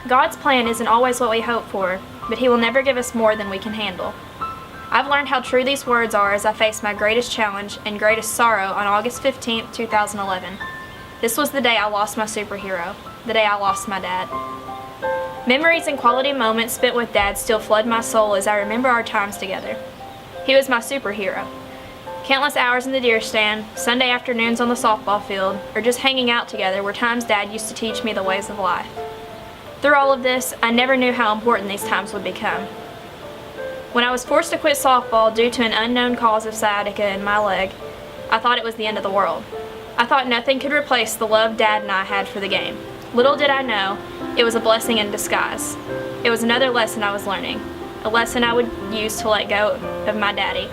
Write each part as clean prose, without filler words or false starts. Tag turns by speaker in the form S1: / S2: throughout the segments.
S1: God's plan isn't always what we hope for, but He will never give us more than we can handle. I've learned how true these words are as I faced my greatest challenge and greatest sorrow on August 15, 2011. This was the day I lost my superhero, the day I lost my dad. Memories and quality moments spent with Dad still flood my soul as I remember our times together. He was my superhero. Countless hours in the deer stand, Sunday afternoons on the softball field, or just hanging out together were times Dad used to teach me the ways of life. Through all of this, I never knew how important these times would become. When I was forced to quit softball due to an unknown cause of sciatica in my leg, I thought it was the end of the world. I thought nothing could replace the love Dad and I had for the game. Little did I know, it was a blessing in disguise. It was another lesson I was learning, a lesson I would use to let go of my daddy.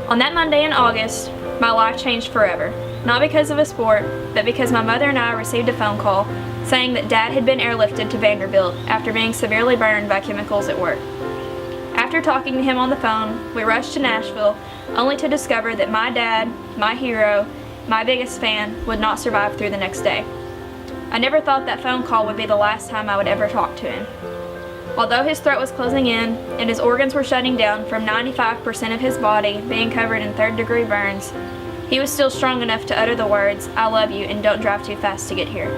S1: On that Monday in August, my life changed forever, not because of a sport, but because my mother and I received a phone call saying that Dad had been airlifted to Vanderbilt after being severely burned by chemicals at work. After talking to him on the phone, we rushed to Nashville, only to discover that my dad, my hero, my biggest fan, would not survive through the next day. I never thought that phone call would be the last time I would ever talk to him. Although his throat was closing in and his organs were shutting down from 95% of his body being covered in third-degree burns, he was still strong enough to utter the words, "I love you and don't drive too fast to get here."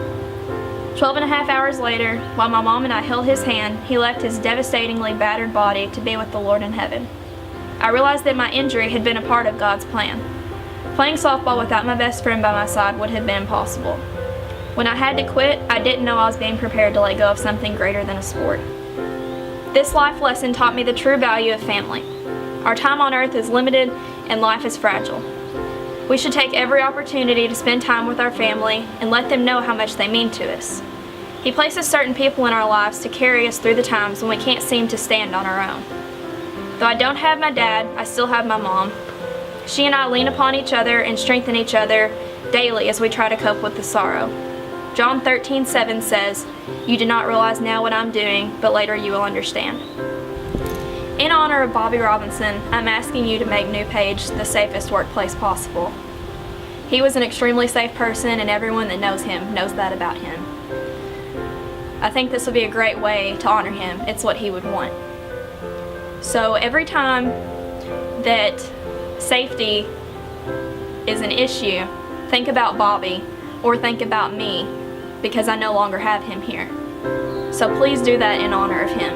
S1: 12 and a half hours later, while my mom and I held his hand, he left his devastatingly battered body to be with the Lord in heaven. I realized that my injury had been a part of God's plan. Playing softball without my best friend by my side would have been impossible. When I had to quit, I didn't know I was being prepared to let go of something greater than a sport. This life lesson taught me the true value of family. Our time on earth is limited and life is fragile. We should take every opportunity to spend time with our family and let them know how much they mean to us. He places certain people in our lives to carry us through the times when we can't seem to stand on our own. Though I don't have my dad, I still have my mom. She and I lean upon each other and strengthen each other daily as we try to cope with the sorrow. John 13:7 says, "You do not realize now what I'm doing, but later you will understand." In honor of Bobby Robinson, I'm asking you to make New Page the safest workplace possible. He was an extremely safe person, and everyone that knows him knows that about him. I think this would be a great way to honor him. It's what he would want. So every time that safety is an issue, think about Bobby or think about me, because I no longer have him here. So please do that in honor of him.